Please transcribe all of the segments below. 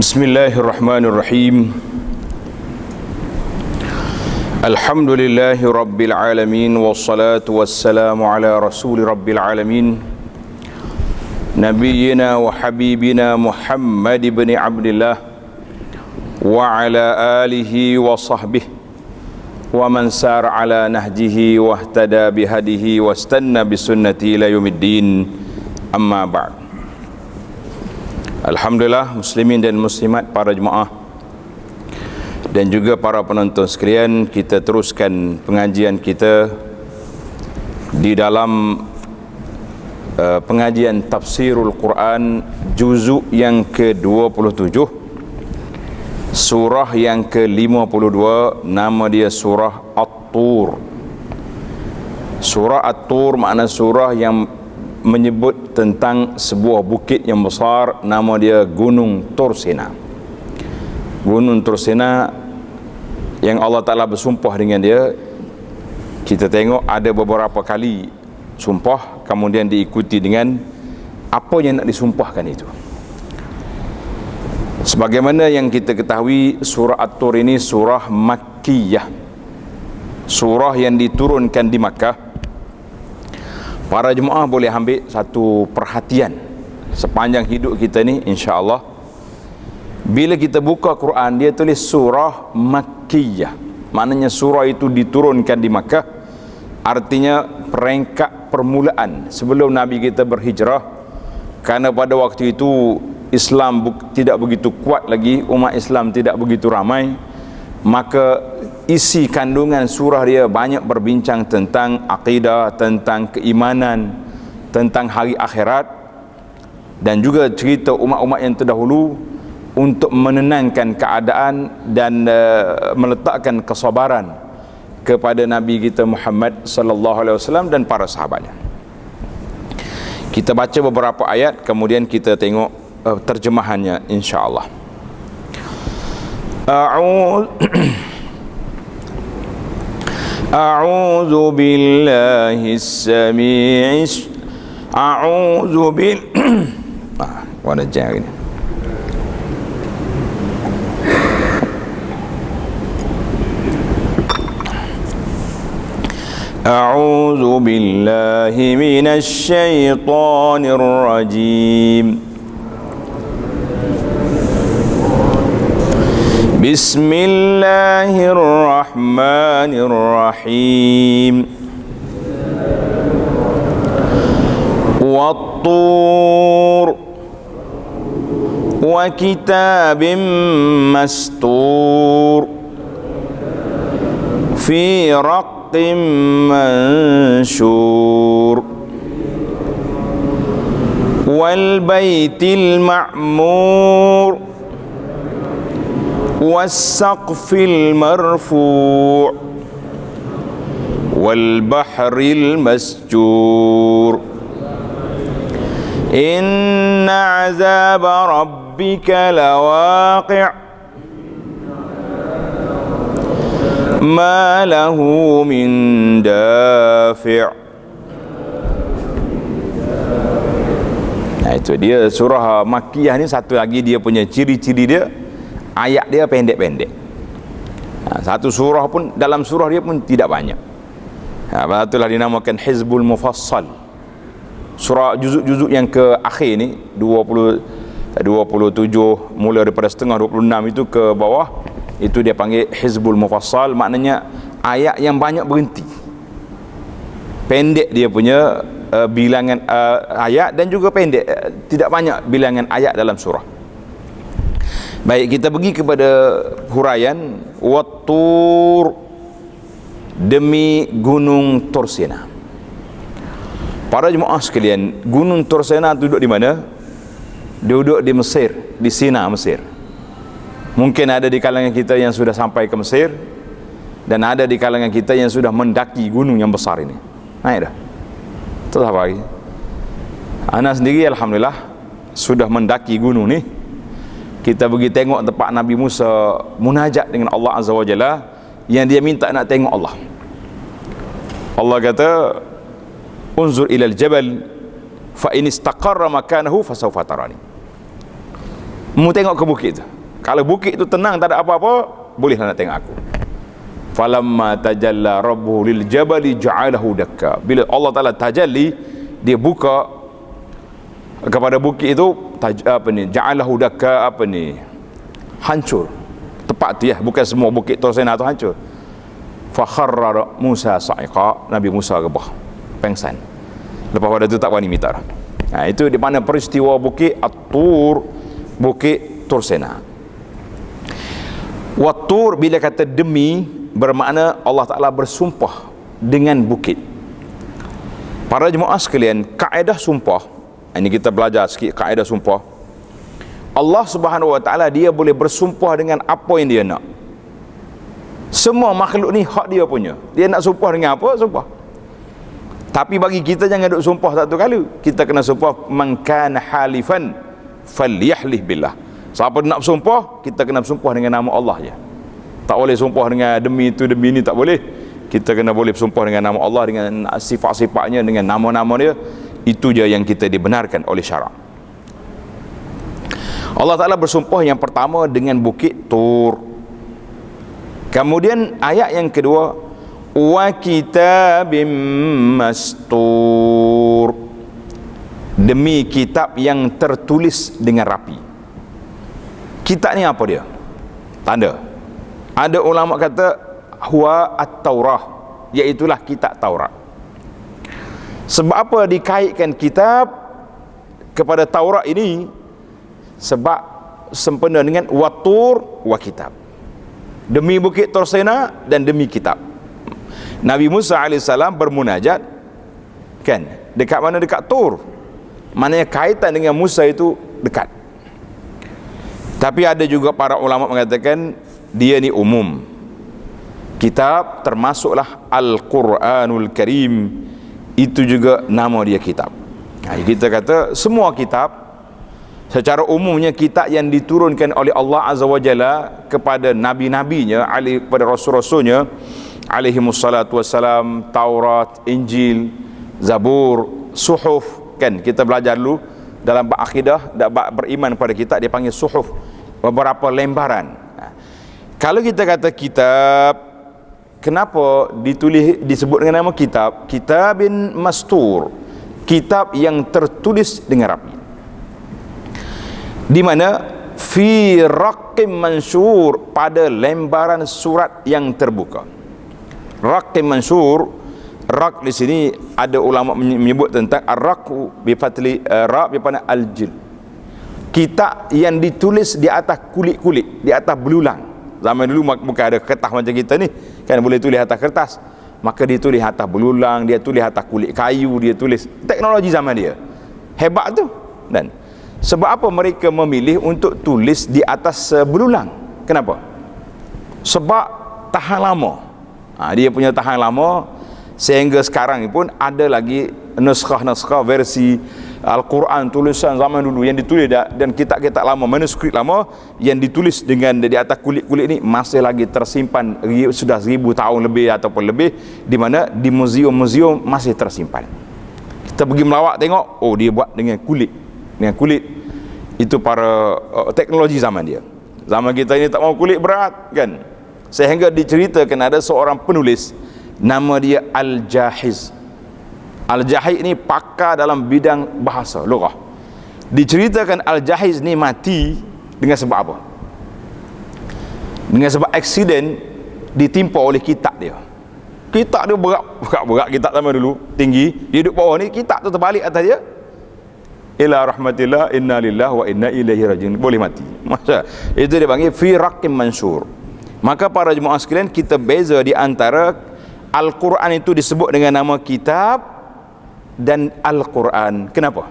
Bismillahirrahmanirrahim. Alhamdulillahi rabbil alamin, wassalatu wassalamu ala rasuli rabbil alamin, nabiyyina wa habibina Muhammad ibn Abdillah wa ala alihi wa sahbihi wa man sar ala nahjihi wa ihtada bihadihi wa istanna bisunnati ila yaumiddin. Amma ba'd. Alhamdulillah, muslimin dan muslimat, para jemaah dan juga para penonton sekalian, kita teruskan pengajian kita di dalam pengajian tafsirul Quran juzuk yang ke-27, surah yang ke-52, nama dia surah At-Tur. Surah At-Tur makna surah yang menyebut tentang sebuah bukit yang besar, nama dia Gunung Tursina. Gunung Tursina yang Allah Ta'ala bersumpah dengan dia. Kita tengok ada beberapa kali sumpah, kemudian diikuti dengan apa yang nak disumpahkan itu. Sebagaimana yang kita ketahui, surah At-Tur ini surah Makkiyah, surah yang diturunkan di Makkah. Para jemaah boleh ambil satu perhatian sepanjang hidup kita ni, insya-Allah. Bila kita buka Quran, dia tulis surah Makkiyah, maknanya surah itu diturunkan di Makkah. Artinya peringkat permulaan sebelum Nabi kita berhijrah, karena pada waktu itu Islam tidak begitu kuat lagi, umat Islam tidak begitu ramai, maka isi kandungan surah dia banyak berbincang tentang akidah, tentang keimanan, tentang hari akhirat, dan juga cerita umat-umat yang terdahulu untuk menenangkan keadaan dan meletakkan kesabaran kepada Nabi kita Muhammad sallallahu alaihi wasallam dan para sahabatnya. Kita baca beberapa ayat, kemudian kita tengok terjemahannya, insya-Allah. A'udzu billahi as-sami'i a'udzu bil warna jari ini. A'udzu billahi minasy syaithanir rajim. Bismillahirrahmanirrahim. Wat-tur wa kitabim mastur fi raqqim manshur wal baitil ma'mur والسقف المرفوع والبحر المسجور إن عذاب ربك لواقع ما له من دافع. Nah, itu dia surah Makkiyah ni. Satu lagi dia punya ciri-ciri dia, ayat dia pendek-pendek. Satu surah pun, dalam surah dia pun tidak banyak. Itulah dinamakan Hizbul Mufassal. Surah juzuk-juzuk yang ke akhir ni 27, mula daripada setengah 26 itu ke bawah, itu dia panggil Hizbul Mufassal. Maknanya ayat yang banyak berhenti, pendek dia punya bilangan ayat, dan juga pendek, tidak banyak bilangan ayat dalam surah. Baik, kita pergi kepada huraian. Wat-tur, demi gunung Tursina. Para jemaah sekalian, gunung Tursina duduk di mana? Duduk di Mesir, di Sina, Mesir. Mungkin ada di kalangan kita yang sudah sampai ke Mesir, dan ada di kalangan kita yang sudah mendaki gunung yang besar ini. Naik dah. Terus apa lagi? Ana sendiri alhamdulillah sudah mendaki gunung ni. Kita pergi tengok tempat Nabi Musa munajat dengan Allah Azza wa Jalla, yang dia minta nak tengok Allah. Allah kata, unzur ilal jabal fa in istaqarra makanahu fasawfa tarani. Mu tengok ke bukit tu. Kalau bukit itu tenang, tak ada apa-apa, bolehlah nak tengok aku. Falamma tajalla rabbuhu lil jabali ja'alahu dakka. Bila Allah Taala tajalli, dia buka kepada bukit itu, ja'alahu dakka, hancur. Tepat tu ya, bukan semua bukit Tursena tu hancur. Fa kharra Musa sa'iqa, Nabi Musa rebah, pengsan. Lepas pada tu tak berani minta dah. Itu di mana peristiwa bukit At-Tur, bukit Tursena. Wat-Tur bila kata demi, bermakna Allah Ta'ala bersumpah dengan bukit. Para jemaah sekalian, kaedah sumpah, ini kita belajar sikit kaedah sumpah. Allah Subhanahu Wa Ta'ala, dia boleh bersumpah dengan apa yang dia nak. Semua makhluk ni hak dia punya. Dia nak sumpah dengan apa, sumpah. Tapi bagi kita jangan duk sumpah satu kali. Kita kena sumpah man kana halifan falyahlih billah. Siapa nak bersumpah, kita kena bersumpah dengan nama Allah je. Tak boleh sumpah dengan demi itu, demi ini, tak boleh. Kita kena boleh bersumpah dengan nama Allah, dengan sifat-sifatnya, dengan nama-nama dia. Itu je yang kita dibenarkan oleh syarak. Allah Ta'ala bersumpah yang pertama dengan bukit Tur. Kemudian ayat yang kedua, wa kitabim mastur, demi kitab yang tertulis dengan rapi. Kitab ni apa dia? Tanda. Ada ulama kata huwa at-Taurah, iaitulah kitab Taurat. Sebab apa dikaitkan kitab kepada Taurat ini? Sebab sempena dengan watur wa kitab, demi bukit Tursena dan demi kitab. Nabi Musa AS bermunajat kan, dekat mana? Dekat Tur. Maknanya kaitan dengan Musa itu dekat. Tapi ada juga para ulama mengatakan dia ni umum. Kitab termasuklah Al-Quranul Karim, itu juga nama dia kitab. Kita kata semua kitab secara umumnya kitab yang diturunkan oleh Allah Azza wa Jalla kepada nabi-nabinya, kepada rasul-rasulnya alaihimussalatu wassalam, Taurat, Injil, Zabur, Suhuf, kan kita belajar dulu dalam bab akidah, bab beriman pada kitab dia panggil suhuf, beberapa lembaran. Kalau kita kata kitab, kenapa disebut dengan nama kitab? Kitabin mastur, kitab yang tertulis dengan rapi. Di mana fi raqqim mansur, pada lembaran surat yang terbuka. Raqqim mansur, rak di sini ada ulama menyebut tentang ar-raqu bi fathli ra bi pana al-jil. Kitab yang ditulis di atas kulit-kulit, di atas belulang. Zaman dulu bukan ada kertas macam kita ni, kan boleh tulis atas kertas. Maka dia tulis atas belulang, dia tulis atas kulit kayu, dia tulis. Teknologi zaman dia hebat tu. Dan sebab apa mereka memilih untuk tulis di atas belulang? Kenapa? Sebab tahan lama. Dia punya tahan lama, sehingga sekarang ni pun ada lagi naskah-naskah versi Al-Quran tulisan zaman dulu yang ditulis dan kitab-kitab lama, manuskrip lama yang ditulis dengan di atas kulit-kulit ni masih lagi tersimpan sudah 1000 tahun lebih ataupun lebih, di mana di muzium-muzium masih tersimpan. Kita pergi melawat tengok, oh dia buat dengan kulit. Itu para teknologi zaman dia. Zaman kita ini tak mau kulit berat kan, sehingga diceritakan ada seorang penulis nama dia Al-Jahiz. Al-Jahiz ni pakar dalam bidang bahasa lughah. Diceritakan Al-Jahiz ni mati dengan sebab apa? Dengan sebab aksiden ditimpa oleh kitab dia. Kitab dia berat kitab zaman dulu, tinggi, dia duduk bawah ni, kitab tu terbalik atas dia. Ila rahmatillah inna lillahi wa inna ilaihi rajiun, boleh mati. Masa itu dia panggil fi raqqim mansur. Maka para jemaah sekalian, kita beza di antara Al-Quran itu disebut dengan nama kitab dan Al-Quran. Kenapa?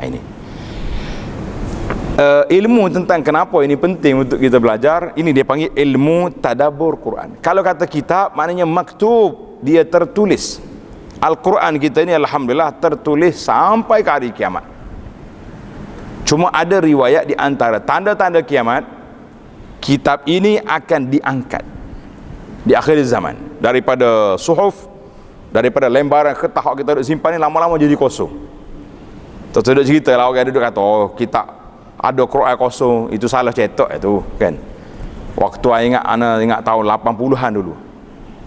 Ini ilmu tentang kenapa ini penting untuk kita belajar. Ini dia panggil ilmu tadabbur Quran. Kalau kata kitab, maknanya maktub, dia tertulis. Al-Quran kita ini alhamdulillah tertulis sampai ke hari kiamat. Cuma ada riwayat di antara tanda-tanda kiamat, kitab ini akan diangkat di akhir zaman daripada suhuf, daripada lembaran kertas kita duduk simpan ni, lama-lama jadi kosong. Terus duduk cerita lah, orang duduk kata, oh kitab ada Quran kosong, itu salah cetak itu kan. Waktu ana ingat tahun 80-an dulu,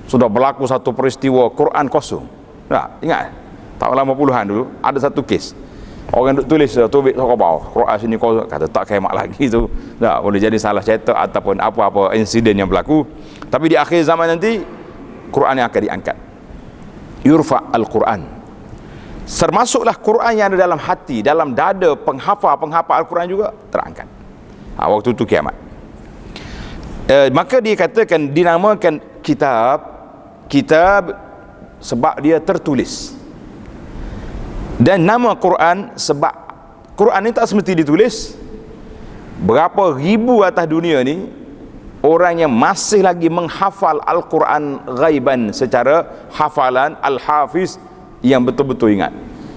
sudah berlaku satu peristiwa Quran kosong. Nah, ingat tahun 80-an dulu ada satu kes. Orang duk tulis tubik sokong bawah Quran sini kosong, kata tak kemak lagi tu. Tak boleh jadi salah cetak ataupun apa-apa insiden yang berlaku. Tapi di akhir zaman nanti Quran yang akan diangkat. Yurfa al-Quran. Termasuklah Quran yang ada dalam hati, dalam dada penghafal Al-Quran juga terangkat. Waktu itu kiamat. Maka dikatakan dinamakan kitab sebab dia tertulis. Dan nama Quran sebab Quran ni tak semesti ditulis. Berapa ribu atas dunia ni orang yang masih lagi menghafal Al-Quran ghaiban secara hafalan al-hafiz yang betul-betul ingat.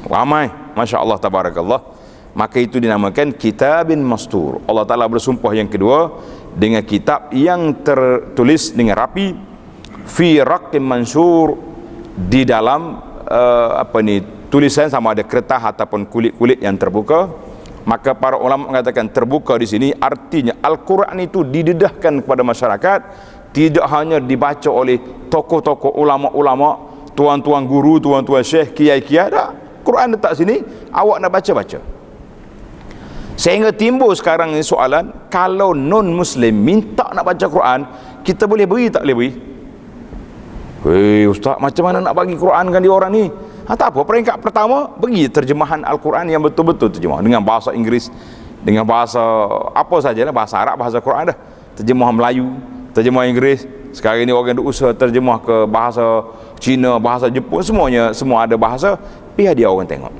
Ramai, Masya Allah, tabarakallah. Maka itu dinamakan kitabin mastur. Allah Ta'ala bersumpah yang kedua dengan kitab yang tertulis dengan rapi, fi raqqim mansur, di dalam tulisan sama ada kertas ataupun kulit-kulit yang terbuka. Maka para ulama mengatakan terbuka di sini artinya Al-Quran itu didedahkan kepada masyarakat, tidak hanya dibaca oleh tokoh-tokoh ulama-ulama, tuan-tuan guru, tuan-tuan syekh, kiai-kiai. Dah, Quran letak sini, awak nak baca-baca. Sehingga timbul sekarang ni soalan, kalau non-Muslim minta nak baca Quran, kita boleh beri tak boleh beri? Hei ustaz, macam mana nak bagi Quran kan dia orang ni? Tak apa, peringkat pertama bagi terjemahan Al-Quran yang betul-betul terjemah dengan bahasa Inggeris, dengan bahasa apa sajalah, bahasa Arab, bahasa Quran dah, terjemah Melayu, terjemah Inggeris. Sekarang ini orang duk usaha terjemah ke bahasa Cina, bahasa Jepun, semuanya, semua ada bahasa. Biar dia orang tengok.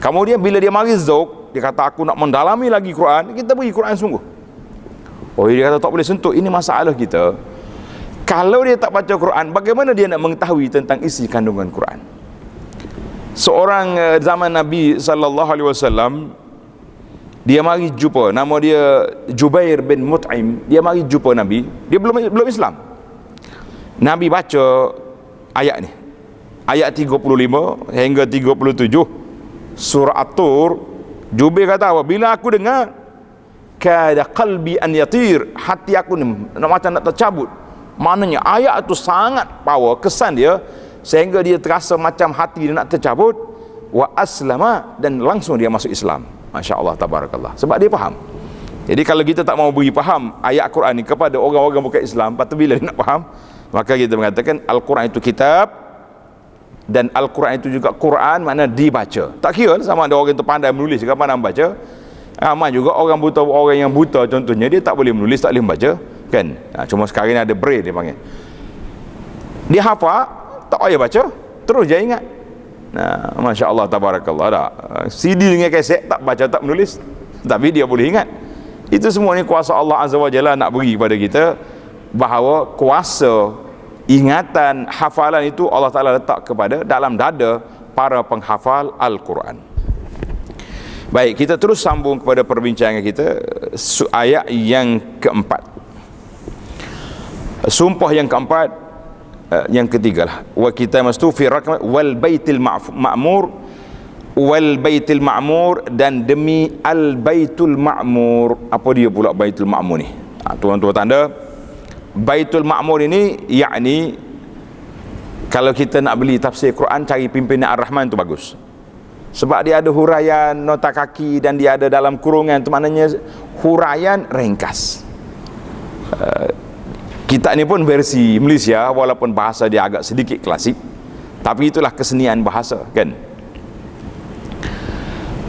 Kemudian bila dia mari zauk, dia kata aku nak mendalami lagi Quran, kita bagi Quran sungguh. Oh, dia kata tak boleh sentuh. Ini masalah kita. Kalau dia tak baca Quran, bagaimana dia nak mengetahui tentang isi kandungan Quran? Seorang zaman Nabi SAW, dia mari jumpa, nama dia Jubair bin Mut'im. Dia mari jumpa Nabi, dia belum Islam. Nabi baca ayat ni, ayat 35 hingga 37 surah At-Tur. Jubair kata apa? Bila aku dengar, kada qalbi an yatir, hati aku ni macam nak tercabut. Maknanya ayat itu sangat power, kesan dia, sehingga dia terasa macam hati dia nak tercabut. Wa aslama, dan langsung dia masuk Islam. Masya Allah, tabarakallah. Sebab dia faham. Jadi kalau kita tak mau beri faham ayat Quran ni kepada orang-orang bukan Islam, patut bila dia nak faham, maka kita mengatakan Al-Quran itu kitab, dan Al-Quran itu juga Quran, makna dibaca. Tak kira sama ada orang itu pandai menulis ke pandai membaca. Aman juga orang buta, orang yang buta contohnya, dia tak boleh menulis, tak boleh membaca kan. Cuma sekarang ni ada braille dia panggil. Dia hafal, tak payah baca, terus dia ingat. Masya Allah, tabarakallah. Dah CD dengan kaset, tak baca, tak menulis, tapi dia boleh ingat. Itu semua ni kuasa Allah Azza wa Jalla nak beri kepada kita, bahawa kuasa ingatan, hafalan itu Allah Ta'ala letak kepada dalam dada para penghafal Al-Quran. Baik, kita terus sambung kepada perbincangan kita. Ayat yang keempat, sumpah yang keempat, yang ketiga lah, wa kita mastu fi rakam wal baitil ma'mur, wal baitil ma'mur, dan demi al baitul ma'mur. Apa dia pula baitul ma'mur ni? Tuan-tuan tanda, baitul ma'mur ini yakni, kalau kita nak beli tafsir Quran, cari pimpinan Ar-Rahman tu bagus. Sebab dia ada huraian nota kaki, dan dia ada dalam kurungan, tu maknanya huraian ringkas. Kita ni pun versi Malaysia, walaupun bahasa dia agak sedikit klasik, tapi itulah kesenian bahasa kan.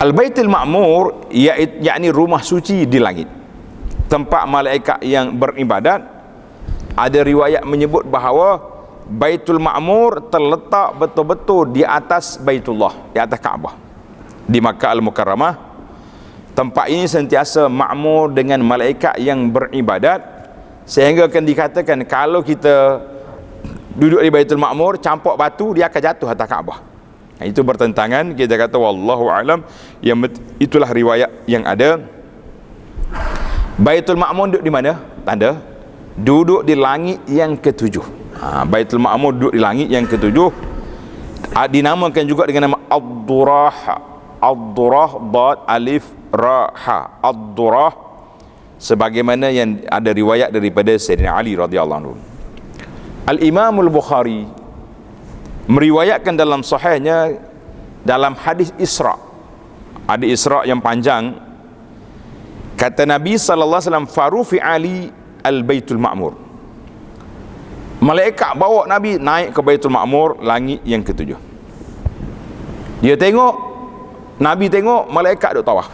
Al-Baitul Ma'mur yakni rumah suci di langit, tempat malaikat yang beribadat. Ada riwayat menyebut bahawa Baitul Ma'mur terletak betul-betul di atas Baitullah, di atas Kaabah di Makkah Al-Mukarramah. Tempat ini sentiasa ma'mur dengan malaikat yang beribadat, sehingga akan dikatakan kalau kita duduk di Baitul Ma'mur, campak batu, dia akan jatuh atas Kaabah. Itu bertentangan, kita kata wallahu alam, yang itulah riwayat yang ada. Baitul Ma'mur duduk di mana? Tanda duduk di langit yang ketujuh. Baitul Ma'mur duduk di langit yang ketujuh. Dinamakan juga dengan nama Ad-Durah, Ad-Durah, Dad, Alif, raha ad-durah, sebagaimana yang ada riwayat daripada Sayyidina Ali radhiyallahu anhu. Al-Imam Al-Bukhari meriwayatkan dalam sahihnya dalam hadis Isra, ada Isra yang panjang, kata Nabi sallallahu alaihi wasallam, farufi Ali al-Baitul Ma'mur, malaikat bawa Nabi naik ke Baitul Ma'mur, langit yang ketujuh. Dia tengok, Nabi tengok malaikat duk tawaf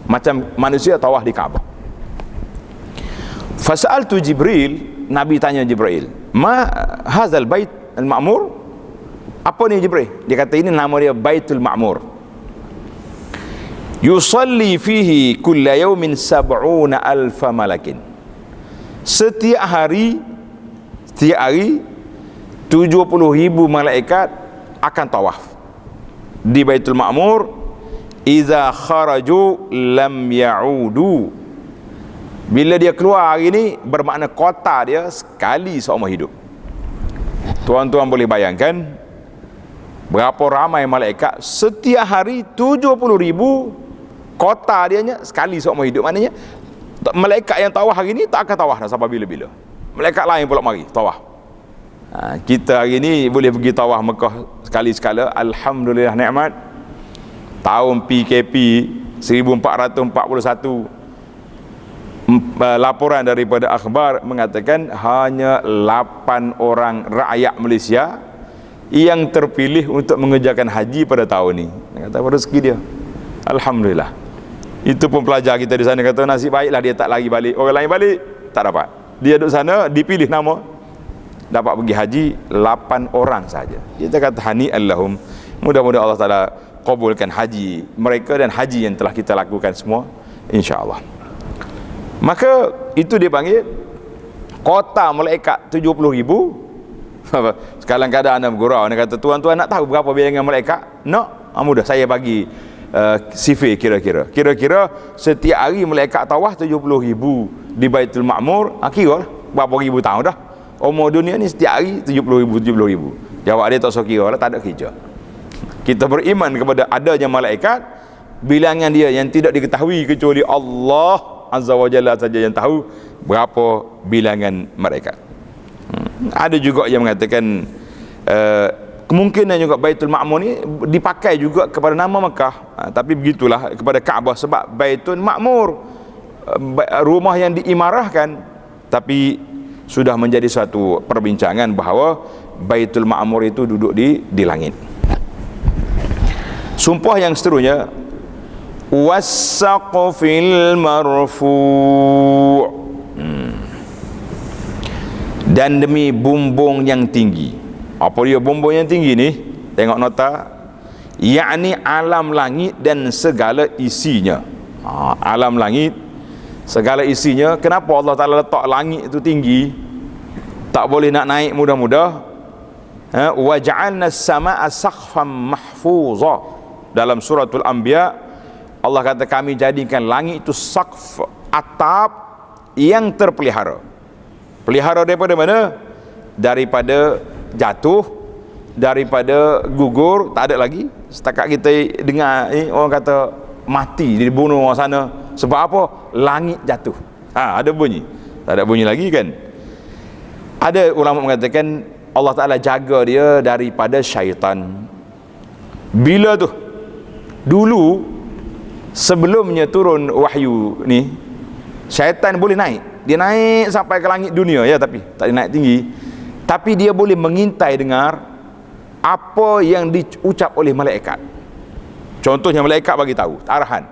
macam manusia tawaf di Kaabah. Fasa'altu Jibril, Nabi tanya Jibril, ma hazal bait al-ma'mur, apa ni Jibril? Dia kata ini nama dia Baitul Ma'mur, yusalli fihi kulla yawmin 70,000 malakin, setiap hari 70,000 malaikat akan tawaf di Baitul Ma'mur. Iza kharaju lam ya'udu, bila dia keluar hari ni, bermakna kota dia sekali seumur hidup. Tuan-tuan boleh bayangkan berapa ramai malaikat setiap hari, 70,000 kota dianya sekali seumur hidup. Maknanya malaikat yang tawaf hari ni tak akan tawaf dah sampai bila-bila. Malaikat lain pula mari tawaf. Kita hari ni boleh pergi tawaf Mekah sekali-sekala, alhamdulillah nikmat. Tahun PKP 1441, laporan daripada akhbar mengatakan hanya 8 orang rakyat Malaysia yang terpilih untuk mengerjakan haji pada tahun ni. Kata rezeki dia, alhamdulillah. Itu pun pelajar kita di sana kata nasib baiklah dia tak lari balik, orang lain balik tak dapat, dia duduk sana dipilih nama dapat pergi haji 8 orang saja. Kita kata hani'an lahum, mudah-mudahan Allah Ta'ala kabulkan haji mereka dan haji yang telah kita lakukan semua, insya-Allah. Maka itu dia panggil kota malaikat 70,000. Sekarang kadang anda bergurau, anda kata tuan-tuan nak tahu berapa bilangan malaikat? Nak? Mudah, saya bagi sifir kira-kira setiap hari malaikat tawaf 70,000 di Baitul Ma'mur. Kira lah berapa ribu tahun dah umur dunia ni, setiap hari 70,000. Jawab dia tak usah kira lah, tak ada kerja. Kita beriman kepada adanya malaikat, bilangan dia yang tidak diketahui kecuali Allah Azza wa Jalla saja yang tahu berapa bilangan malaikat. Ada juga yang mengatakan kemungkinan juga Baitul Ma'mur ni dipakai juga kepada nama Mekah, tapi begitulah kepada Kaabah, sebab Baitul Ma'mur rumah yang diimarahkan, tapi sudah menjadi suatu perbincangan bahawa Baitul Ma'mur itu duduk di langit. Sumpah yang seterusnya, was-saqfil marfu', dan demi bumbung yang tinggi. Apa dia bumbung yang tinggi ni? Tengok nota, yakni alam langit dan segala isinya. Alam langit segala isinya. Kenapa Allah Ta'ala letak langit itu tinggi, tak boleh nak naik mudah-mudah? Wa ja'alna as-samaa'a saqfan mahfuza. Dalam suratul Anbiya Allah kata kami jadikan langit itu saqf, atap yang terpelihara. Pelihara daripada mana? Daripada jatuh, daripada gugur, tak ada lagi. Setakat kita dengar orang kata mati, dibunuh orang sana. Sebab apa? Langit jatuh. Ada bunyi. Tak ada bunyi lagi kan? Ada ulama mengatakan Allah Ta'ala jaga dia daripada syaitan. Bila tu? Dulu sebelumnya turun wahyu ni, syaitan boleh naik. Dia naik sampai ke langit dunia ya, tapi tak naik tinggi. Tapi dia boleh mengintai dengar apa yang diucap oleh malaikat. Contohnya malaikat bagi tahu arahan,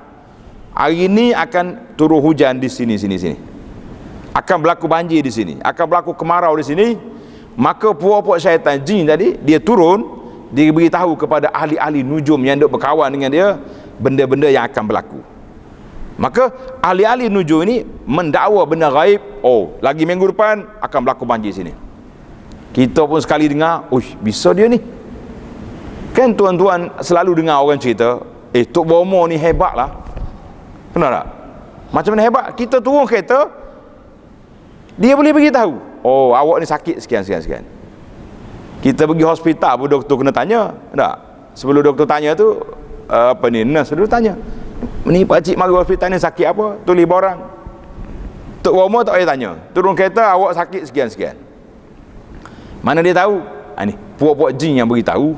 hari ini akan turun hujan di sini, akan berlaku banjir di sini, akan berlaku kemarau di sini. Maka puak-puak syaitan jin tadi, dia turun, dia beritahu kepada ahli-ahli nujum yang duk berkawan dengan dia benda-benda yang akan berlaku. Maka ahli-ahli nujum ini mendakwa benda gaib. Lagi minggu depan akan berlaku banjir sini. Kita pun sekali dengar, bisa dia ni. Kan tuan-tuan selalu dengar orang cerita, Tok Bomo ni hebat lah. Benar tak? Macam mana hebat? Kita turun kereta, dia boleh beritahu, awak ni sakit sekian. Kita pergi hospital pun doktor kena tanya tak? Sebelum doktor tanya tu nurse dulu tanya, Ni pakcik mari hospital ni sakit apa? Tulis borang. Tok Roma tak payah tanya. Turun kereta awak sakit sekian-sekian. Mana dia tahu? Ni puak-puak jin yang beritahu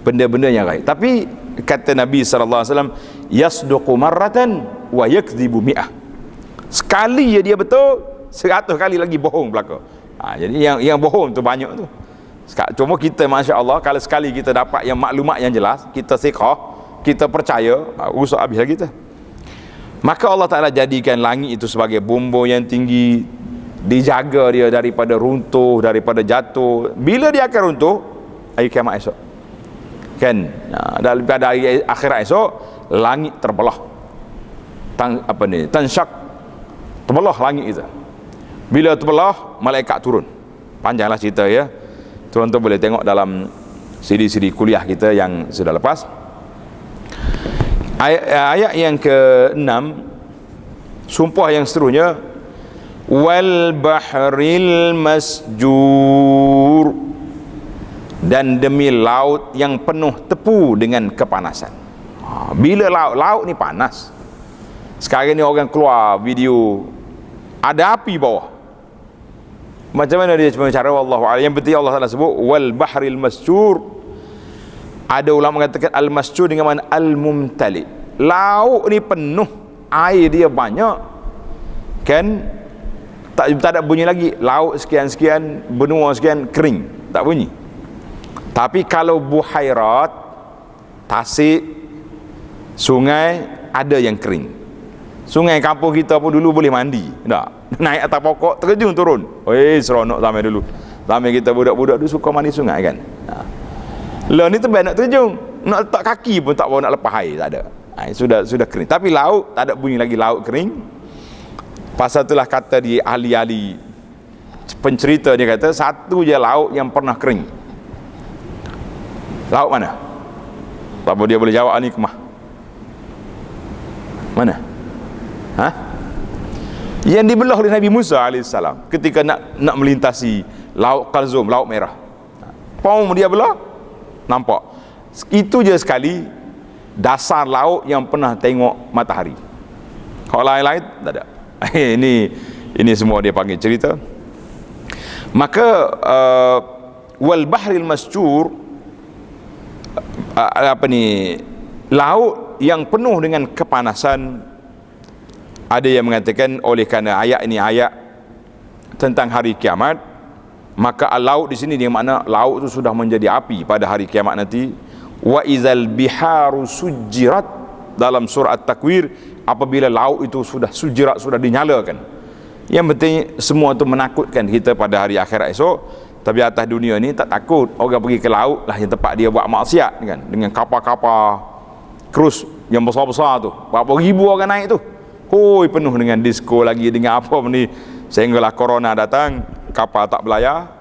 benda-benda yang gaib. Tapi kata Nabi SAW, yasduqu marratan wa yakdzibu mi'ah. Sekali je dia betul, 100 kali lagi bohong belaka. Jadi yang bohong tu banyak tu. Cuma kita masya-Allah kalau sekali kita dapat yang maklumat yang jelas, kita siqah, kita percaya, rusak habislah kita. Maka Allah Ta'ala jadikan langit itu sebagai bumbung yang tinggi, dijaga dia daripada runtuh, daripada jatuh. Bila dia akan runtuh? Hari kiamat esok. Kan? Daripada hari akhirat esok, langit terbelah. Tansyak, terbelah langit itu. Bila terbelah, malaikat turun. Panjanglah cerita ya. Tuan-tuan boleh tengok dalam CD-CD kuliah kita yang sudah lepas. Ayat yang ke-6, sumpah yang seterusnya, wal bahril masjur, dan demi laut yang penuh tepu dengan kepanasan. Bila laut ni panas. Sekarang ni orang keluar video ada api bawah. Macam mana dia cara wallahu a'lam. Yang penting Allah Taala sebut wal bahril masjur. Ada ulama mengatakan al-masjur dengan makna al-mumtali. Laut ni penuh, air dia banyak. Kan? Tak ada bunyi lagi. Laut sekian-sekian, benua sekian, kering. Tak bunyi. Tapi kalau buhairat, tasik, sungai, ada yang kering. Sungai kampung kita pun dulu boleh mandi. Tak? Naik atas pokok, terjun turun. Seronok zaman dulu. Zaman kita budak-budak dulu suka mandi sungai kan. Lah ni terbaik nak terjun, nak letak kaki pun tak mau nak lepas air, tak ada. Sudah kering. Tapi laut tak ada bunyi lagi, laut kering. Pasal itulah kata di ahli-ahli pencerita, dia kata satu je laut yang pernah kering. Laut mana? Apa dia boleh jawab ni kemah? Mana? Yang dibelah oleh Nabi Musa AS ketika nak melintasi laut Qalzum, laut merah. Pom dia belah, nampak. Itu je sekali dasar laut yang pernah tengok matahari. Kalau lain-lain tak ada. Ini semua dia panggil cerita. Maka wal bahril masjur, laut yang penuh dengan kepanasan. Ada yang mengatakan oleh kerana ayat ini ayat tentang hari kiamat, maka laut di sini dia makna laut itu sudah menjadi api pada hari kiamat nanti. Wa izal biharu sujirat, dalam surah At-Takwir, apabila laut itu sudah sujirat, sudah dinyalakan. Yang penting semua itu menakutkan kita pada hari akhirat esok. Tapi atas dunia ni tak takut. Orang pergi ke laut lah yang tempat dia buat maksiat kan, dengan kapal-kapal krus yang besar-besar tu, berapa ribu orang naik tu. Penuh dengan disko lagi, dengan apa ni, sehinggalah corona datang, kapal tak berlayar,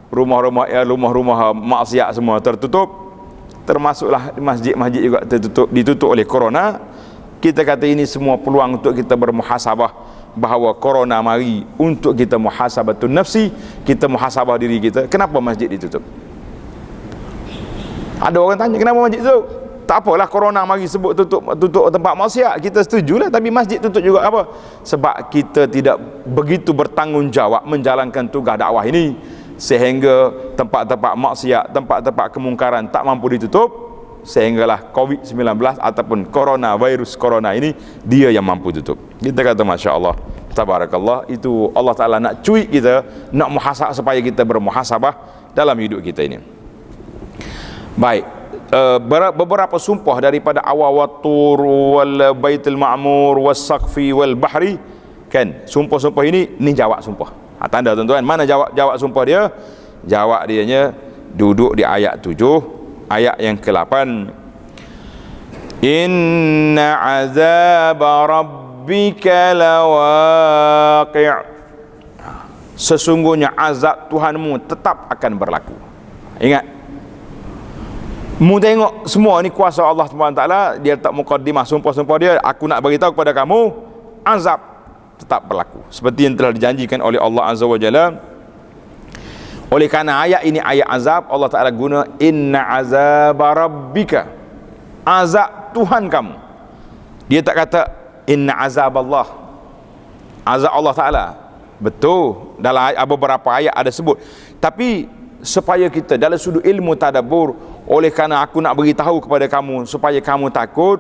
rumah-rumah maksiat semua tertutup, termasuklah masjid-masjid juga ditutup oleh corona. Kita kata ini semua peluang untuk kita bermuhasabah, bahawa corona mari untuk kita muhasabatun nafsi, kita muhasabah diri kita. Kenapa masjid ditutup? Ada orang tanya kenapa masjid tutup? Tak apalah corona mari sebut tutup tempat maksiat, kita setujulah, tapi masjid tutup juga apa? Sebab kita tidak begitu bertanggungjawab menjalankan tugas dakwah ini, sehingga tempat-tempat maksiat, tempat-tempat kemungkaran tak mampu ditutup, sehinggalah COVID-19 ataupun virus corona ini dia yang mampu tutup. Kita kata Masya Allah, tabarakallah. Itu Allah Ta'ala nak cuit kita, nak muhasabah supaya kita bermuhasabah dalam hidup kita ini. Baik, beberapa sumpah daripada awawatur wal baitul ma'mur was saqfi wal bahri, kan, sumpah-sumpah ini jawab sumpah. Tanda tuan-tuan, mana jawab sumpah dia? Jawab dianya duduk di ayat 7, ayat yang ke-8. Inna azab rabbika lawaqi', sesungguhnya azab Tuhanmu tetap akan berlaku. Ingat, mu tengok semua ni kuasa Allah SWT, dia letak mukaddimah sumpah-sumpah dia. Aku nak beritahu kepada kamu, azab tetap berlaku seperti yang telah dijanjikan oleh Allah Azza wa Jalla. Oleh kerana ayat ini ayat azab, Allah Ta'ala guna inna azab rabbika, azab Tuhan kamu, Dia tak kata inna azab Allah, azab Allah Ta'ala. Betul, dalam beberapa ayat ada sebut. Tapi supaya kita dalam sudut ilmu tadabbur, oleh kerana aku nak beritahu kepada kamu supaya kamu takut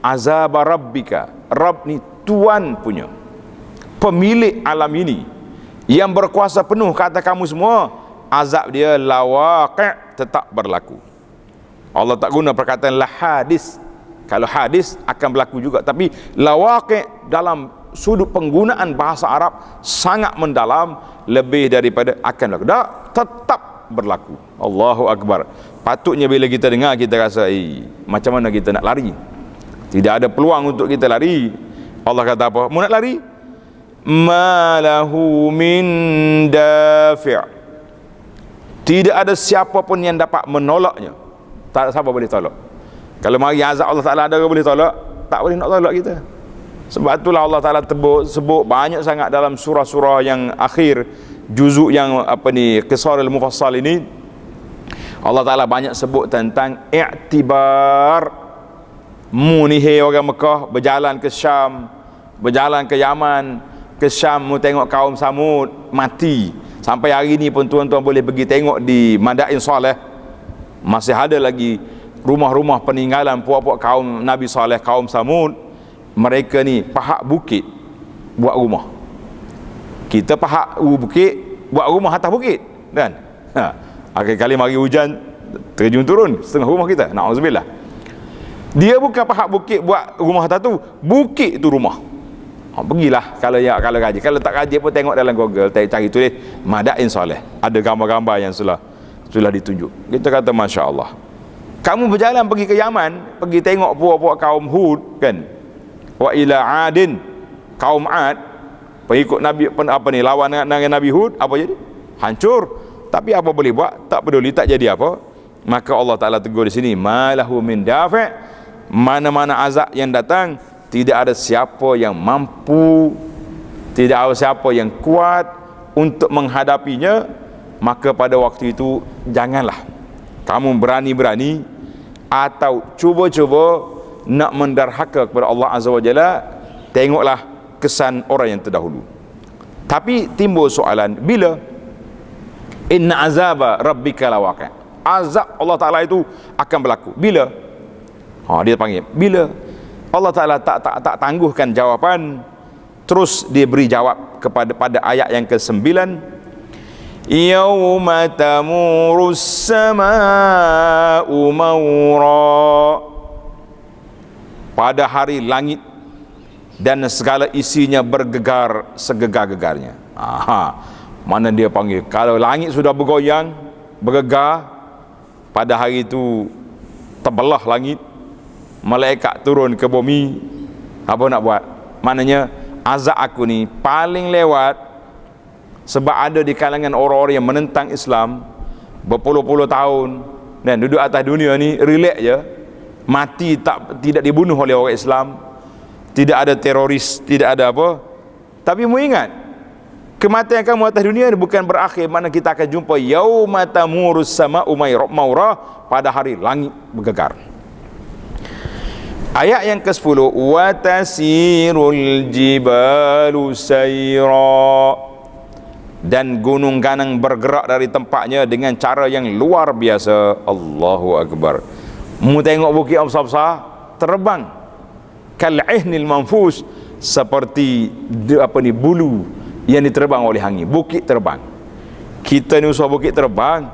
azab rabbika. Rabb ni Tuan punya, pemilik alam ini, yang berkuasa penuh kata kamu semua. Azab dia lawaqi', tetap berlaku. Allah tak guna perkataan la hadis. Kalau hadis akan berlaku juga, tapi lawaqi' dalam sudut penggunaan bahasa Arab sangat mendalam, lebih daripada akan berlaku. Tak, tetap berlaku. Allahu Akbar. Patutnya bila kita dengar, kita rasa macam mana kita nak lari? Tidak ada peluang untuk kita lari. Allah kata apa? Mu nak lari? Ma lahu min dafi'. Tidak ada siapa pun yang dapat menolaknya. Tak ada siapa boleh tolak. Kalau mari azab Allah Ta'ala, ada orang boleh tolak? Tak boleh nak tolak kita. Sebab itulah Allah Ta'ala sebut banyak sangat dalam surah-surah yang akhir, juzuk yang Qisarul Mufassal ini. Allah Ta'ala banyak sebut tentang i'tibar. Mu ni orang Mekah berjalan ke Syam, berjalan ke Yaman, ke Syam, mu tengok kaum Samud mati. Sampai hari ni pun tuan-tuan boleh pergi tengok di Madain Saleh, masih ada lagi rumah-rumah peninggalan puak-puak kaum Nabi Saleh, kaum Samud. Mereka ni pahak bukit buat rumah. Kita pahak bukit buat rumah atas bukit, kan? Akhir kali mari hujan, terjun turun setengah rumah kita. Na'udzubillah. Dia bukan pahak bukit buat rumah atas tu, bukit tu rumah. Pergilah kalau kaji. Kalau tak kaji pun tengok dalam Google, cari tulis Madain Saleh. Ada gambar-gambar yang sudah ditunjuk. Kita kata Masya Allah. Kamu berjalan pergi ke Yaman, pergi tengok puak-puak kaum Hud, kan? Wa ila Adin, kaum Ad, pengikut Nabi lawan dengan Nabi Hud, apa jadi? Hancur. Tapi apa boleh buat? Tak peduli, tak jadi apa. Maka Allah Ta'ala tegur di sini, malahu min dafi'. Mana-mana azab yang datang, tidak ada siapa yang mampu, tidak ada siapa yang kuat untuk menghadapinya. Maka pada waktu itu janganlah kamu berani-berani atau cuba-cuba nak mendarhaka kepada Allah Azza wa Jalla. Tengoklah kesan orang yang terdahulu. Tapi timbul soalan, bila inna azaba rabbika lawaqi', azab Allah Ta'ala itu akan berlaku. Bila? Dia panggil bila. Allah Ta'ala tak tangguhkan jawapan, terus dia beri jawab pada ayat yang ke-9. Yauma tamurus samaa'u mawra. Pada hari langit dan segala isinya bergegar segegar-gegarnya. Mana dia panggil, kalau langit sudah bergoyang, bergegar, pada hari itu terbelah langit, malaikat turun ke bumi. Apa nak buat? Maknanya azab aku ni paling lewat. Sebab ada di kalangan orang-orang yang menentang Islam berpuluh-puluh tahun dan duduk atas dunia ni relax je, mati tidak dibunuh oleh orang Islam, tidak ada teroris, tidak ada apa. Tapi mu ingat, kematian kamu atas dunia ni bukan berakhir, mana kita akan jumpa yauma tamurus samaa'u mawra, pada hari langit bergegar. Ayat yang ke-10, wa tasirul jibalu sayra, dan gunung ganang bergerak dari tempatnya dengan cara yang luar biasa. Allahu Akbar. Mu tengok bukit besar-besar terbang, kal'ihnil manfus, seperti bulu yang diterbang oleh angin. Bukit terbang. Kita ni usah bukit terbang,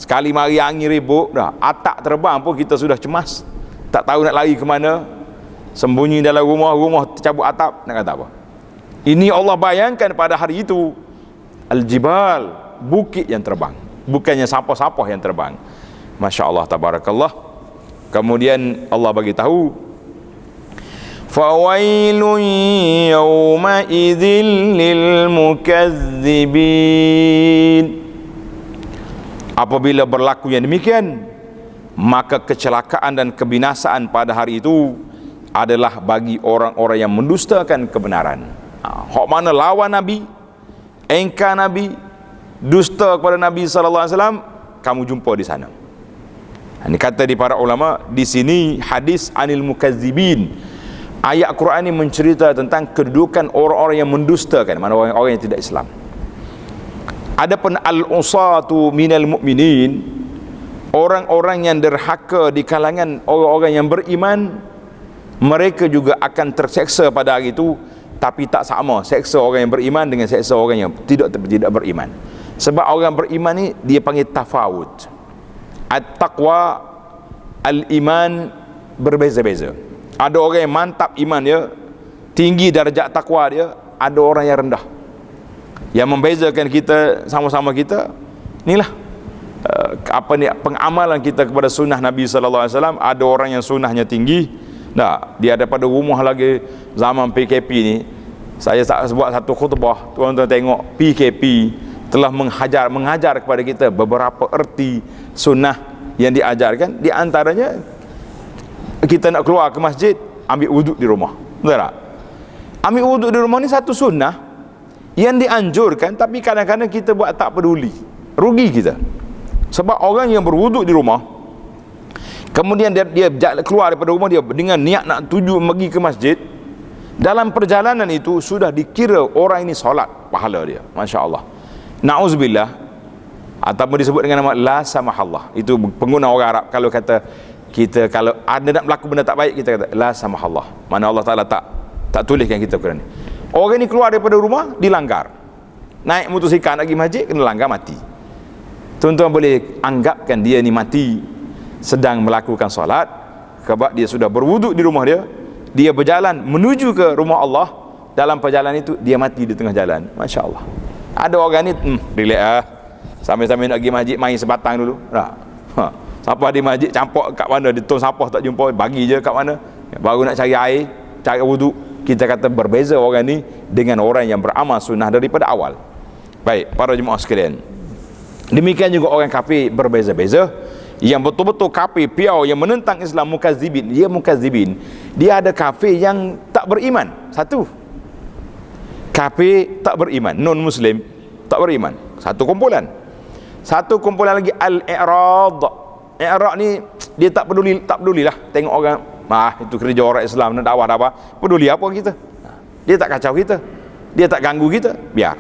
sekali mari angin ribut dah, atap terbang pun kita sudah cemas, tak tahu nak lari ke mana, sembunyi dalam rumah tercabut atap, nak kata apa. Ini Allah bayangkan pada hari itu, al-jibal, bukit yang terbang, bukannya sampah-sampah yang terbang. Masya Allah, tabarakallah. Kemudian Allah bagi tahu, fawailun yawma idzil lil mukazzibin. Apabila berlaku yang demikian, maka kecelakaan dan kebinasaan pada hari itu adalah bagi orang-orang yang mendustakan kebenaran. Hak mana lawan Nabi, engkar Nabi, dusta kepada Nabi sallallahu alaihi wasallam, kamu jumpa di sana. Ini kata di para ulama, di sini hadis anil mukazzibin, Ayat Quran ini mencerita tentang kedudukan orang-orang yang mendustakan, mana orang-orang yang tidak Islam. Adapun al-usatu minal mu'minin, orang-orang yang derhaka di kalangan orang-orang yang beriman, mereka juga akan terseksa pada hari itu, tapi tak sama seksa orang yang beriman dengan seksa orang yang tidak beriman. Sebab orang beriman ni dia panggil tafawud. At-taqwa, al-iman berbeza-beza. Ada orang yang mantap iman dia, tinggi darjat takwa dia, ada orang yang rendah. Yang membezakan kita sama-sama kita, inilah pengamalan kita kepada sunnah Nabi sallallahu alaihi wasallam. Ada orang yang sunnahnya tinggi, dia daripada rumah lagi zaman PKP ni. Saya buat satu khutbah, tuan-tuan tengok, PKP telah mengajar kepada kita beberapa erti sunnah yang diajarkan. Di antaranya, kita nak keluar ke masjid, ambil wuduk di rumah. Betul tak? Ambil wuduk di rumah ni satu sunnah yang dianjurkan, tapi kadang-kadang kita buat tak peduli, rugi kita. Sebab orang yang berwuduk di rumah, kemudian dia keluar daripada rumah dia dengan niat nak tuju pergi ke masjid, dalam perjalanan itu sudah dikira orang ini solat pahala dia, Masya Allah. Na'uzubillah, ataupun disebut dengan nama la samahallah. Itu pengguna orang Arab kalau kata kita, kalau ada nak berlaku benda tak baik, kita kata la samahallah, mana Allah Ta'ala tak tuliskan kita perkara ni. Orang ni keluar daripada rumah, dilanggar, naik motosikal nak pergi masjid, kena langgar, mati. Tuan-tuan boleh anggapkan dia ni mati sedang melakukan solat, sebab dia sudah berwuduk di rumah dia, dia berjalan menuju ke rumah Allah. Dalam perjalanan itu dia mati di tengah jalan. Masya Allah. Ada orang ni relax sambil-sambil nak pergi masjid, main sebatang dulu. Siapa di masjid campur kat mana, di tong sampah tak jumpa, bagi je kat mana, baru nak cari air, cari wuduk. Kita kata berbeza orang ni dengan orang yang beramal sunnah daripada awal. Baik, para jemaah sekalian, demikian juga orang kafir berbeza-beza. Yang betul-betul kafir piau yang menentang Islam, mukazibin, dia ada kafir yang tak beriman. Satu, kafir tak beriman, non muslim tak beriman, satu kumpulan. Satu kumpulan lagi al-i'rad. I'rad ni dia tak pedulilah tengok orang, itu kerja orang Islam nak dakwah apa, peduli apa kita. Dia tak kacau kita, dia tak ganggu kita, biar.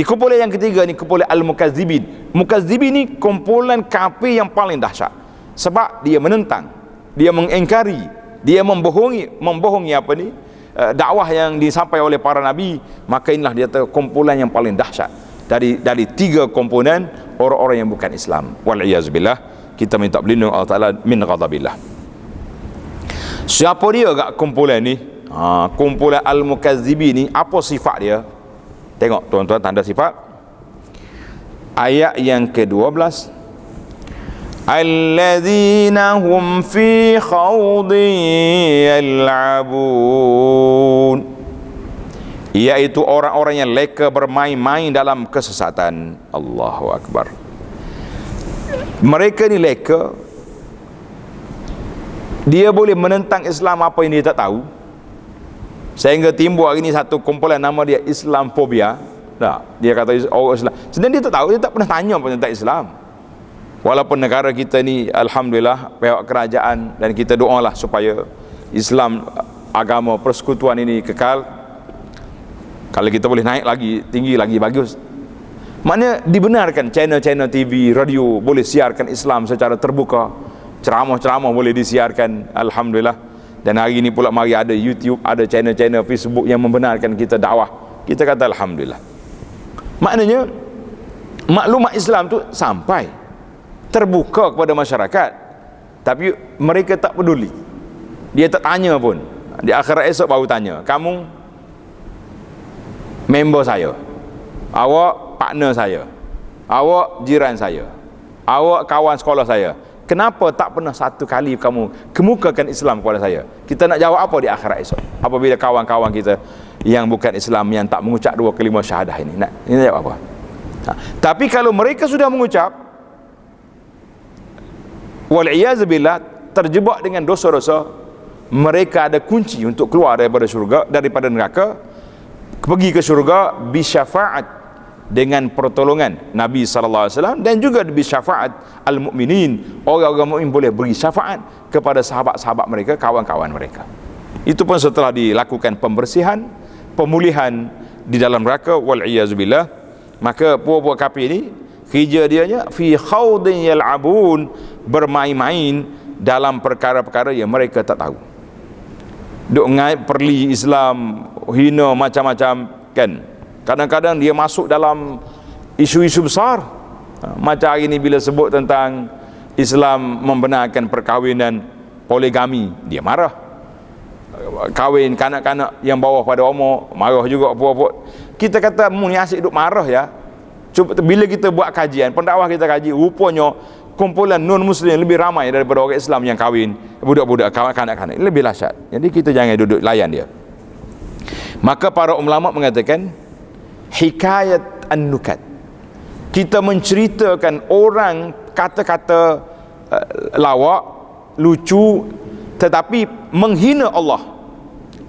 Kumpulan yang ketiga ni kumpulan al-mukazzibin. Mukazzibin ni kumpulan kafir yang paling dahsyat. Sebab dia menentang, dia mengingkari, dia membohongi apa ni, dakwah yang disampaikan oleh para nabi. Maka inilah dia kumpulan yang paling dahsyat dari tiga komponen orang-orang yang bukan Islam. Wal'iyazubillah, kita minta berlindung Allah Ta'ala min ghadabillah. Siapa dia kat kumpulan ni? Kumpulan al-mukazzibin ni, apa sifat dia? Tengok tuan-tuan tanda sifat ayat yang ke-12, alladzina hum fi khawdin yal'abun, iaitu orang-orang yang leka bermain-main dalam kesesatan. Allahu Akbar. Mereka ni leka, dia boleh menentang Islam apa yang dia tak tahu, sehingga timbul hari ni satu kumpulan nama dia Islamfobia. Dia kata orang Islam, sebenarnya dia tak tahu, dia tak pernah tanya pun tentang Islam. Walaupun negara kita ni alhamdulillah pihak kerajaan, dan kita doalah supaya Islam, agama persekutuan ini kekal. Kalau kita boleh naik lagi tinggi lagi bagus. Maknanya dibenarkan channel-channel TV, radio boleh siarkan Islam secara terbuka, ceramah-ceramah boleh disiarkan, alhamdulillah. Dan hari ini pula mari ada YouTube, ada channel-channel Facebook yang membenarkan kita dakwah. Kita kata alhamdulillah. Maknanya maklumat Islam tu sampai terbuka kepada masyarakat, tapi mereka tak peduli. Dia tak tanya pun. Di akhirat esok baru tanya, kamu member saya, awak partner saya, awak jiran saya, awak kawan sekolah saya, kenapa tak pernah satu kali kamu kemukakan Islam kepada saya? Kita nak jawab apa di akhirat esok apabila kawan-kawan kita yang bukan Islam, yang tak mengucap dua kalimah syahadah ini nak jawab apa? Tapi kalau mereka sudah mengucap, wal'iyazubillah, terjebak dengan dosa-dosa, mereka ada kunci untuk keluar daripada syurga, daripada neraka, pergi ke syurga bisyafaat, dengan pertolongan Nabi SAW, dan juga bisyafaat al-mu'minin, orang-orang mukmin boleh beri syafaat kepada sahabat-sahabat mereka, kawan-kawan mereka. Itu pun setelah dilakukan pembersihan, pemulihan di dalam neraka, wal'iyazubillah. Maka puak-puak kafir ini kerja dianya fi khawdin yal'abun, bermain-main dalam perkara-perkara yang mereka tak tahu. Duk ngaib perli Islam, hina macam-macam kan. Kadang-kadang dia masuk dalam isu-isu besar. Macam hari ini bila sebut tentang Islam membenarkan perkahwinan poligami, dia marah. Kahwin kanak-kanak yang bawah pada umur, marah juga puak-puak. Kita kata mu ni asyik duk marah ya. Cuba bila kita buat kajian, pendakwah kita kaji, rupanya kumpulan non-muslim lebih ramai daripada orang Islam yang kahwin budak-budak, kanak-kanak. Lebih dahsyat. Jadi kita jangan duduk layan dia. Maka para ulama mengatakan hikayat an-nukat, kita menceritakan orang kata-kata lawak, lucu, tetapi menghina Allah,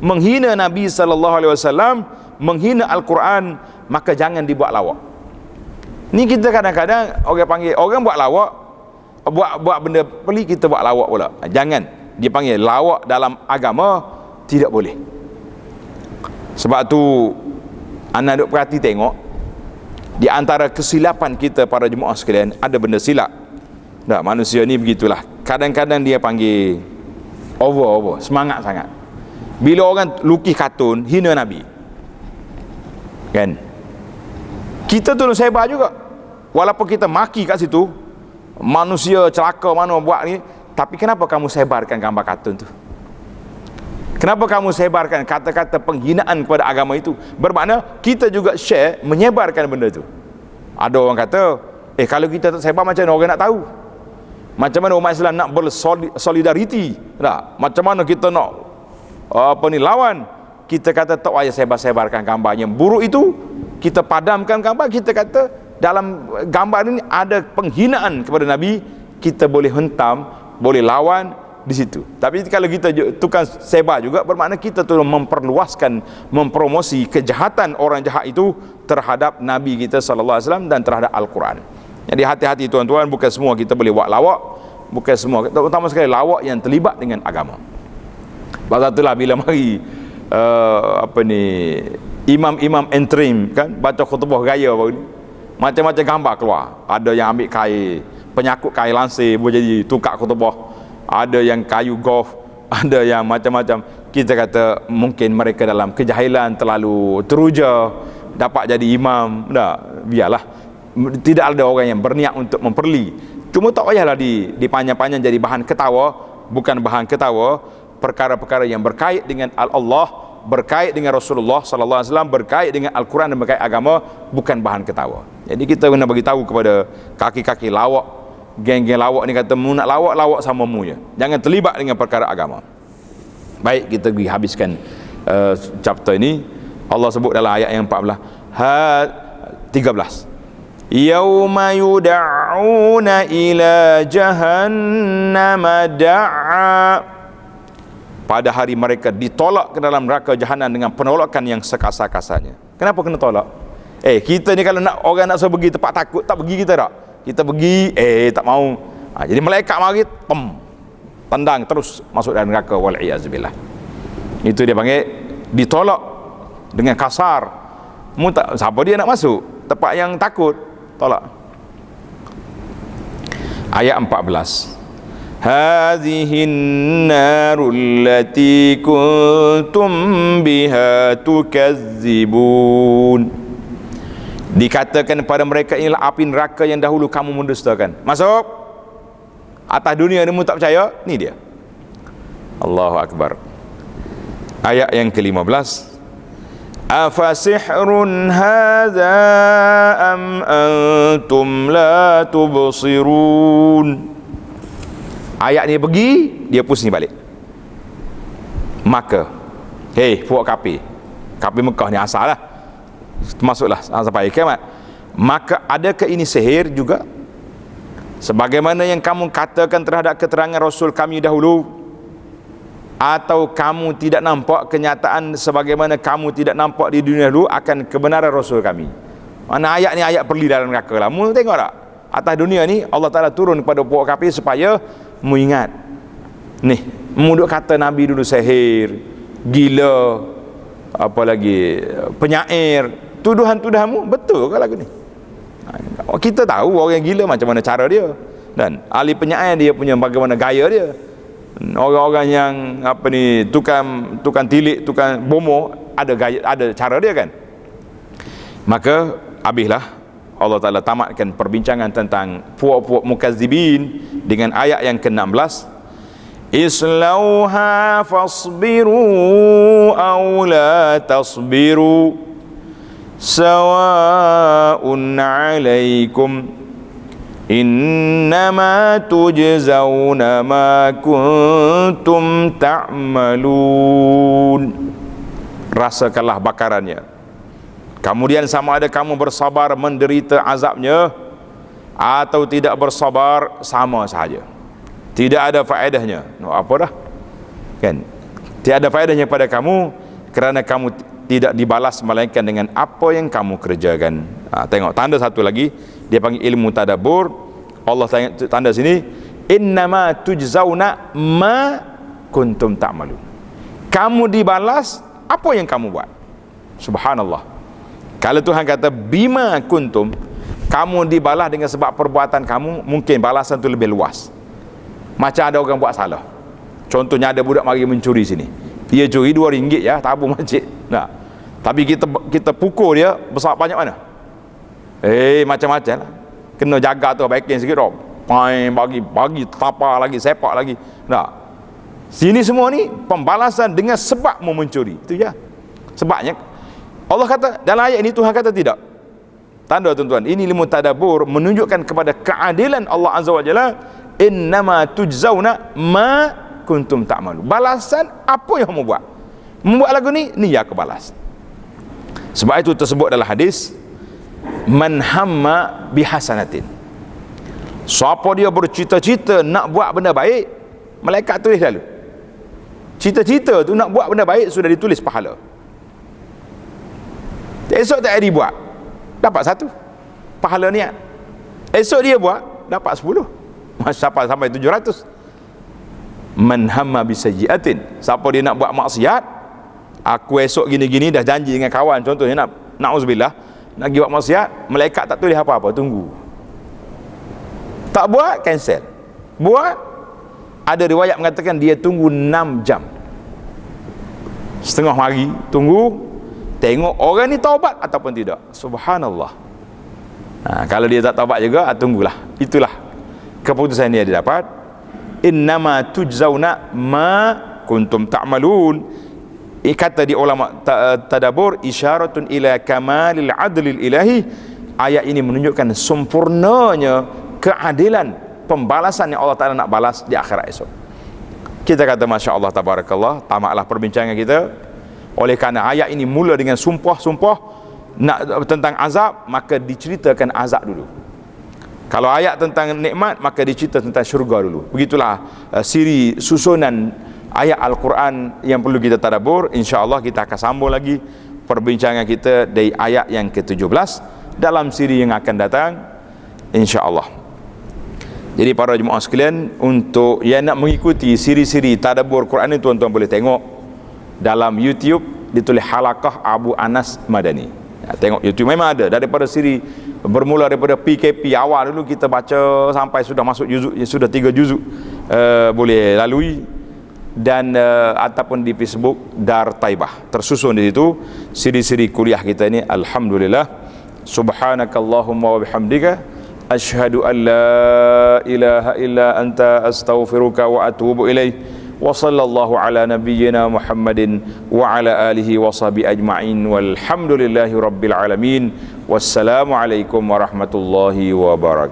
menghina Nabi SAW, menghina Al-Quran, maka jangan dibuat lawak. Ni kita kadang-kadang orang panggil, orang buat lawak, buat benda pelik, kita buat lawak pula. Jangan, dia panggil lawak dalam agama tidak boleh. Sebab tu anda duk perhati tengok, di antara kesilapan kita para jemaah sekalian, ada benda silap. Tak, manusia ni begitulah. Kadang-kadang dia panggil over, semangat sangat. Bila orang lukis kartun hina Nabi, kan, kita tolong sebar juga. Walaupun kita maki kat situ, manusia celaka mana buat ni, tapi kenapa kamu sebarkan gambar kartun tu? Kenapa kamu sebarkan kata-kata penghinaan kepada agama itu? Bermakna kita juga share, menyebarkan benda tu. Ada orang kata, kalau kita tak sebar, macam mana orang nak tahu? Macam mana umat Islam nak bersolidariti? Tak? Macam mana kita nak lawan? Kita kata tak payah sebar-sebarkan gambar yang buruk itu. Kita padamkan gambar, kita kata dalam gambar ini ada penghinaan kepada Nabi, kita boleh hentam, boleh lawan di situ. Tapi kalau kita tukang sebar juga, bermakna kita tu memperluaskan, mempromosi kejahatan orang jahat itu terhadap Nabi kita sallallahu alaihi wasallam dan terhadap Al-Quran. Jadi hati-hati tuan-tuan, bukan semua kita boleh buat lawak, bukan semua, terutama sekali lawak yang terlibat dengan agama. Sebab itulah bila mari imam-imam entrim kan baca khutbah raya baru ni, macam-macam gambar keluar. Ada yang ambil kain penyakut, kain lansir boleh jadi tukar khutbah, ada yang kayu golf, ada yang macam-macam. Kita kata mungkin mereka dalam kejahilan terlalu teruja dapat jadi imam. Biarlah, tidak ada orang yang berniat untuk memperli. Cuma tak payahlah dipanjang-panjang jadi bahan ketawa. Bukan bahan ketawa perkara-perkara yang berkait dengan Allah, berkait dengan Rasulullah sallallahu alaihi wasallam, berkait dengan Al-Quran dan berkait agama, bukan bahan ketawa. Jadi kita kena bagi tahu kepada kaki-kaki lawak, geng-geng lawak ni, kata mu nak lawak sama mu je, jangan terlibat dengan perkara agama. Baik, kita pergi habiskan chapter ini. Allah sebut dalam ayat yang 13, yauma yud'auna ila jahannama da'a, pada hari mereka ditolak ke dalam neraka jahanam dengan penolakan yang sekasar-kasarnya. Kenapa kena tolak? Kita ni kalau nak orang nak suruh pergi tempat takut, tak pergi kita tak? Kita pergi, tak mau. Jadi malaikat mari, tendang terus masuk dalam neraka, wal'iyazubillah. Itu dia panggil ditolak dengan kasar. Siapa dia nak masuk tempat yang takut? Tolak. Ayat 14, hadhihi an-narul lati kuntum biha tukazzibun. Dikatakan kepada mereka, inilah api neraka yang dahulu kamu mendustakan. Masuk atas dunia ni, mu tak percaya, ni dia. Allahu Akbar. Ayat yang ke-15, afasihrun hadza am antum la tubsirun. Ayat ni pergi, dia pusing balik. Maka puak kafir Mekah ni asal lah, termasuklah sampai kiamat. Maka adakah ini sihir juga, sebagaimana yang kamu katakan terhadap keterangan Rasul kami dahulu? Atau kamu tidak nampak kenyataan sebagaimana kamu tidak nampak di dunia dulu akan kebenaran Rasul kami? Mana ayat ni ayat perli dalam neraka lah. Mu tengok tak, atas dunia ni Allah Ta'ala turun kepada puak kafir supaya mu ingat, ni mu duk kata Nabi dulu sihir, gila, apa lagi, penyair. Tuduhan-tuduhanmu betul ke lagu ni? Kita tahu orang yang gila macam mana cara dia, dan ahli penyair dia punya bagaimana gaya dia. Orang-orang yang apa ni, tukang tilik, tukang bomo, ada gaya, ada cara dia kan. Maka habislah Allah Ta'ala tamatkan perbincangan tentang puak-puak mukazibin dengan ayat yang ke-16. Islauha fasbiru aw la tasbiru sawa'un 'alaikum innama tujzauna ma kuntum ta'malun. Rasakanlah bakarannya, kemudian sama ada kamu bersabar menderita azabnya atau tidak bersabar, sama saja, tidak ada faedahnya. Apa dah kan, tiada faedahnya pada kamu, kerana kamu tidak dibalas melainkan dengan apa yang kamu kerjakan. Tengok tanda satu lagi, dia panggil ilmu tadabbur. Allah tanda sini, innama tujzauna ma kuntum ta'malun, kamu dibalas apa yang kamu buat. Subhanallah. Kalau Tuhan kata bima kuntum, kamu dibalas dengan sebab perbuatan kamu, mungkin balasan tu lebih luas. Macam ada orang buat salah, contohnya ada budak mari mencuri sini, dia curi RM2 ya, tabung masjid. Nah, tapi kita pukul dia besar banyak mana? Macam-macam lah. Kena jaga tu, baikin sikit dok. Bagi tapa lagi, sepak lagi. Nah, sini semua ni pembalasan dengan sebab mau mencuri. Itu je sebabnya. Allah kata dalam ayat ini, Tuhan kata tidak. Tanda tuan-tuan, ini ilmu tadabbur menunjukkan kepada keadilan Allah Azza wa Jalla. Innama tujzauna ma kuntum ta'malu, balasan apa yang kamu buat. Membuat lagu ni ya kebalas. Sebab itu tersebut dalam hadis, man hamma bihasanatin, siapa dia bercita-cita nak buat benda baik, malaikat tulis lalu. Cita-cita tu nak buat benda baik sudah ditulis pahala. Esok tak hari buat, dapat 1 pahala niat. Esok dia buat, dapat 10, sampai 700. Man hamma bisayyi'atin, siapa dia nak buat maksiat, aku esok gini-gini dah janji dengan kawan, contohnya na'udzubillah, nak pergi buat maksiat, malaikat tak tulis apa-apa, tunggu. Tak buat, cancel. Buat, ada riwayat mengatakan dia tunggu 6 jam, setengah hari tunggu, tengok orang ni taubat ataupun tidak. Subhanallah. Kalau dia tak taubat juga, tunggulah. Itulah keputusan dia dapat. Innama tujzauna ma kuntum ta'malun. Kata di ulama tadabbur, isyaratun ila kamalil adlil ilahi. Ayat ini menunjukkan sempurnanya keadilan pembalasan yang Allah Ta'ala nak balas di akhirat esok. Kita kata Masya Allah Tabarakallah, tamatlah perbincangan kita. Oleh kerana ayat ini mula dengan sumpah-sumpah nak tentang azab, maka diceritakan azab dulu. Kalau ayat tentang nikmat, maka dicerita tentang syurga dulu. Begitulah siri susunan ayat Al-Quran yang perlu kita tadabbur. InsyaAllah kita akan sambung lagi perbincangan kita dari ayat yang ke-17 dalam siri yang akan datang, InsyaAllah. Jadi para jemaah sekalian, untuk yang nak mengikuti siri-siri tadabbur Quran ini, tuan-tuan boleh tengok dalam YouTube, ditulis Halaqah Abu Anas Madani. Tengok YouTube, memang ada daripada siri, bermula daripada PKP awal dulu kita baca sampai sudah masuk juzuk, sudah 3 juzuk boleh lalui. Dan ataupun di Facebook Dar Taibah tersusun di situ siri-siri kuliah kita ini. Alhamdulillah. Subhanakallahumma wa bihamdika asyhadu an la ilaha illa anta astaghfiruka wa atubu ilaih. Wa sallallahu ala nabiyyina Muhammadin wa ala alihi wa sahbihi ajma'in walhamdulillahi rabbil alamin. Wassalamu alaikum warahmatullahi wabarakatuh.